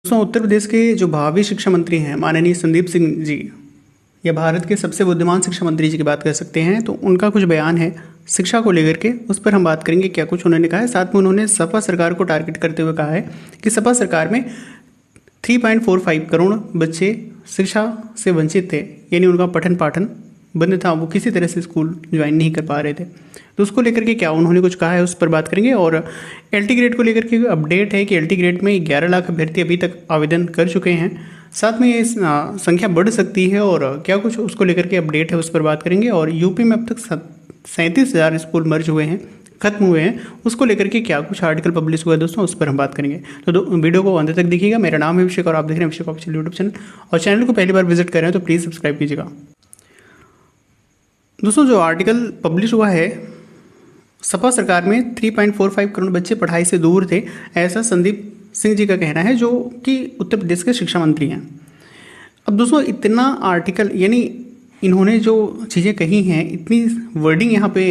दोस्तों, उत्तर प्रदेश के जो भावी शिक्षा मंत्री हैं माननीय संदीप सिंह जी, या भारत के सबसे बुद्धिमान शिक्षा मंत्री जी की बात कर सकते हैं, तो उनका कुछ बयान है शिक्षा को लेकर के। उस पर हम बात करेंगे क्या कुछ उन्होंने कहा है। साथ में उन्होंने सपा सरकार को टारगेट करते हुए कहा है कि सपा सरकार में 3.45 करोड़ बच्चे शिक्षा से वंचित थे, यानी उनका पठन पाठन बंद था, वो किसी तरह से स्कूल ज्वाइन नहीं कर पा रहे थे। तो उसको लेकर के क्या उन्होंने कुछ कहा है, उस पर बात करेंगे। और एलटी ग्रेड को लेकर के अपडेट है कि एलटी ग्रेड में 11 लाख अभ्यर्थी अभी तक आवेदन कर चुके हैं। साथ में ये संख्या बढ़ सकती है और क्या कुछ उसको लेकर के अपडेट है, उस पर बात करेंगे। और यूपी में अब तक 37,000 स्कूल मर्ज हुए हैं, खत्म हुए हैं, उसको लेकर के क्या कुछ आर्टिकल पब्लिश हुआ है दोस्तों, उस पर हम बात करेंगे। तो वीडियो को अंत तक देखिएगा। मेरा नाम है अभिषेक और आप देख रहे हैं अभिषेक ऑफिशियल यूट्यूब चैनल। और चैनल को पहली बार विजिट कर रहे हैं तो प्लीज़ सब्सक्राइब कीजिएगा। दोस्तों, जो आर्टिकल पब्लिश हुआ है, सपा सरकार में 3.45 करोड़ बच्चे पढ़ाई से दूर थे, ऐसा संदीप सिंह जी का कहना है, जो कि उत्तर प्रदेश के शिक्षा मंत्री हैं। अब दोस्तों, इतना आर्टिकल, यानी इन्होंने जो चीज़ें कही हैं, इतनी वर्डिंग यहाँ पे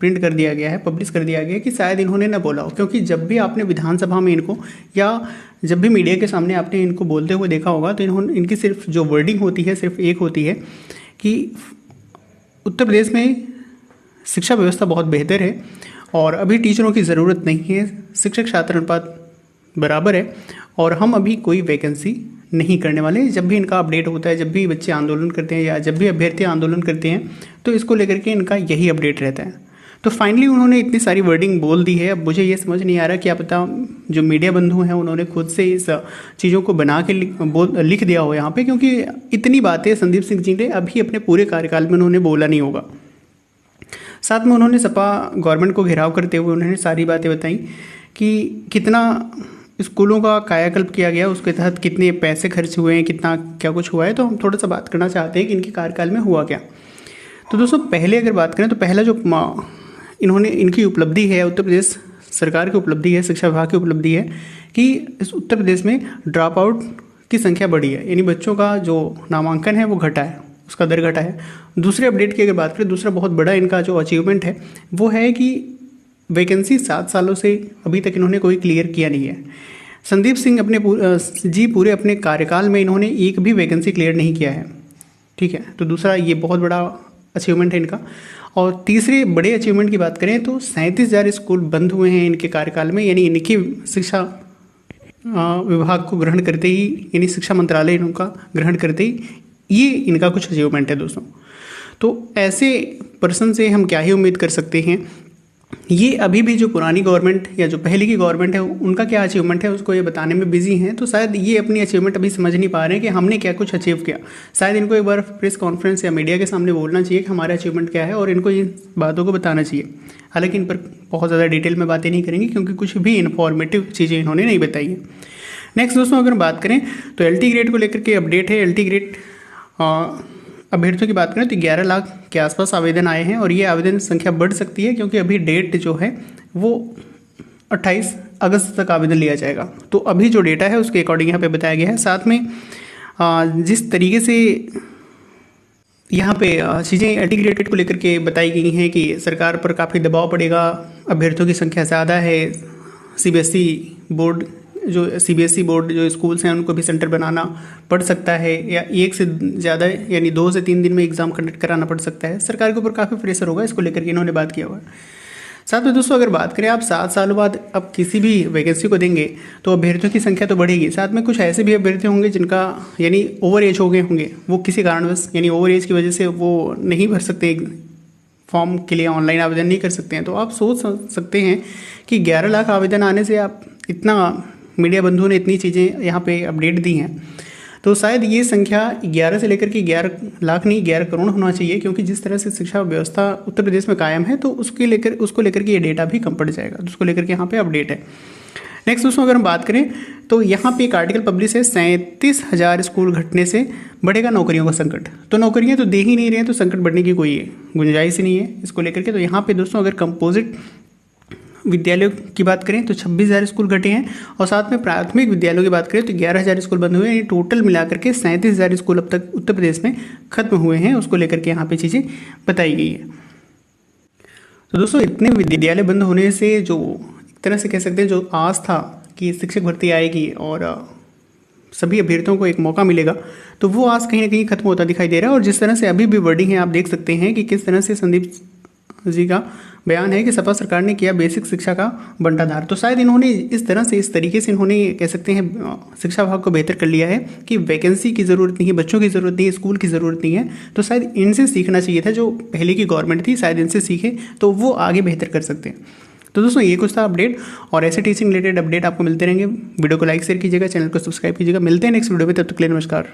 प्रिंट कर दिया गया है, पब्लिश कर दिया गया है कि शायद इन्होंने ना बोला हो। क्योंकि जब भी आपने विधानसभा में इनको या जब भी मीडिया के सामने आपने इनको बोलते हुए देखा होगा, तो इनकी सिर्फ जो वर्डिंग होती है सिर्फ एक होती है कि उत्तर प्रदेश में शिक्षा व्यवस्था बहुत बेहतर है और अभी टीचरों की ज़रूरत नहीं है, शिक्षक छात्र अनुपात बराबर है और हम अभी कोई वैकेंसी नहीं करने वाले। जब भी इनका अपडेट होता है, जब भी बच्चे आंदोलन करते हैं या जब भी अभ्यर्थी आंदोलन करते हैं, तो इसको लेकर के इनका यही अपडेट रहता है। तो फाइनली उन्होंने इतनी सारी वर्डिंग बोल दी है। अब मुझे ये समझ नहीं आ रहा, क्या पता जो मीडिया बंधु हैं उन्होंने खुद से इस चीज़ों को बना के लिख दिया हो यहाँ पे, क्योंकि इतनी बातें संदीप सिंह जी ने अभी अपने पूरे कार्यकाल में उन्होंने बोला नहीं होगा। साथ में उन्होंने सपा गवर्नमेंट को घेराव करते हुए उन्होंने सारी बातें बताई कि कितना स्कूलों का कायाकल्प किया गया, उसके तहत कितने पैसे खर्च हुए हैं, कितना क्या कुछ हुआ है। तो हम थोड़ा सा बात करना चाहते हैं कि इनके कार्यकाल में हुआ क्या। तो दोस्तों, पहले अगर बात करें तो पहला जो इनकी उपलब्धि है, उत्तर प्रदेश सरकार की उपलब्धि है, शिक्षा विभाग की उपलब्धि है कि इस उत्तर प्रदेश में ड्रॉप आउट की संख्या बढ़ी है, यानी बच्चों का जो नामांकन है वो घटा है, उसका दर घटा है। दूसरे अपडेट की अगर बात करें, दूसरा बहुत बड़ा इनका जो अचीवमेंट है वो है कि वैकेंसी 7 सालों से अभी तक इन्होंने कोई क्लियर किया नहीं है। संदीप सिंह पूरे अपने कार्यकाल में इन्होंने एक भी वैकेंसी क्लियर नहीं किया है, ठीक है। तो दूसरा ये बहुत बड़ा अचीवमेंट है इनका। और तीसरे बड़े अचीवमेंट की बात करें तो 37,000 स्कूल बंद हुए हैं इनके कार्यकाल में, यानी इनकी शिक्षा विभाग को ग्रहण करते ही, यानी शिक्षा मंत्रालय इनका ग्रहण करते ही, ये इनका कुछ अचीवमेंट है दोस्तों। तो ऐसे पर्सन से हम क्या ही उम्मीद कर सकते हैं। ये अभी भी जो पुरानी गवर्नमेंट या जो पहले की गवर्नमेंट है उनका क्या अचीवमेंट है उसको ये बताने में बिजी हैं। तो शायद ये अपनी अचीवमेंट अभी समझ नहीं पा रहे हैं कि हमने क्या कुछ अचीव किया। शायद इनको एक बार प्रेस कॉन्फ्रेंस या मीडिया के सामने बोलना चाहिए कि हमारा अचीवमेंट क्या है और इनको इन बातों को बताना चाहिए। हालांकि इन पर बहुत ज़्यादा डिटेल में बातें नहीं करेंगे क्योंकि कुछ भी इन्फॉर्मेटिव चीज़ें इन्होंने नहीं बताई है। नेक्स्ट दोस्तों, अगर बात करें तो एलटी ग्रेड को लेकर के अपडेट है। एलटी ग्रेड अभ्यर्थियों की बात करें तो 11 लाख के आसपास आवेदन आए हैं और ये आवेदन संख्या बढ़ सकती है क्योंकि अभी डेट जो है वो 28 अगस्त तक आवेदन लिया जाएगा। तो अभी जो डेटा है उसके अकॉर्डिंग यहाँ पे बताया गया है। साथ में जिस तरीके से यहाँ पे चीज़ें एलटी ग्रेड को लेकर के बताई गई हैं कि सरकार पर काफ़ी दबाव पड़ेगा, अभ्यर्थियों की संख्या ज़्यादा है, सीबीएसई बोर्ड जो स्कूल्स हैं उनको भी सेंटर बनाना पड़ सकता है या एक से ज़्यादा यानी 2 से 3 दिन में एग्ज़ाम कंडक्ट कराना पड़ सकता है। सरकार के ऊपर काफ़ी प्रेशर होगा, इसको लेकर के इन्होंने बात किया हुआ है। साथ में दोस्तों, अगर बात करें आप 7 सालों बाद अब किसी भी वैकेंसी को देंगे तो अभ्यर्थियों की संख्या तो बढ़ेगी। साथ में कुछ ऐसे भी अभ्यर्थी होंगे जिनका यानी ओवर एज हो गए होंगे, वो किसी कारणवश यानी ओवर एज की वजह से वो नहीं भर सकते, फॉर्म के लिए ऑनलाइन आवेदन नहीं कर सकते हैं। तो आप सोच सकते हैं कि 11 लाख आवेदन आने से आप इतना मीडिया बंधुओं ने इतनी चीज़ें यहाँ पे अपडेट दी हैं, तो शायद ये संख्या 11 से लेकर के 11 लाख नहीं 11 करोड़ होना चाहिए, क्योंकि जिस तरह से शिक्षा व्यवस्था उत्तर प्रदेश में कायम है तो उसको लेकर के ये डेटा भी कम पड़ जाएगा। तो उसको लेकर के यहाँ पे अपडेट है। नेक्स्ट दोस्तों, अगर हम बात करें तो यहाँ पे एक आर्टिकल पब्लिश है, 37,000 स्कूल घटने से बढ़ेगा नौकरियों का संकट। तो नौकरियाँ तो दे ही नहीं रहे हैं, तो संकट बढ़ने की कोई गुंजाइश ही नहीं है इसको लेकर के। तो यहाँ पे दोस्तों, अगर कंपोजिट विद्यालयों की बात करें तो 26,000 स्कूल घटे हैं और साथ में प्राथमिक विद्यालयों की बात करें तो 11,000 स्कूल बंद हुए हैं। टोटल मिलाकर के 37,000 स्कूल अब तक उत्तर प्रदेश में खत्म हुए हैं, उसको लेकर के यहाँ पे चीज़ें बताई गई है। तो दोस्तों, इतने विद्यालय बंद होने से जो एक तरह से कह सकते हैं जो आस था कि शिक्षक भर्ती आएगी और सभी अभ्यर्थियों को एक मौका मिलेगा, तो वो आस कहीं ना कहीं खत्म होता दिखाई दे रहा है। और जिस तरह से अभी भी वर्डिंग है, आप देख सकते हैं कि किस तरह से संदीप जी का बयान है कि सपा सरकार ने किया बेसिक शिक्षा का बंटाधार। तो शायद इन्होंने इस तरह से, इस तरीके से इन्होंने कह सकते हैं शिक्षा विभाग को बेहतर कर लिया है कि वैकेंसी की ज़रूरत नहीं है, बच्चों की ज़रूरत नहीं है, स्कूल की ज़रूरत नहीं है। तो शायद इनसे सीखना चाहिए था, जो पहले की गवर्नमेंट थी, शायद इनसे सीखे तो वो आगे बेहतर कर सकते हैं। तो दोस्तों ये कुछ था अपडेट, और ऐसे टीचिंग रिलेटेड अपडेट आपको मिलते रहेंगे। वीडियो को लाइक शेयर कीजिएगा, चैनल को सब्सक्राइब कीजिएगा। मिलते हैं नेक्स्ट वीडियो में, तब तक के लिए नमस्कार।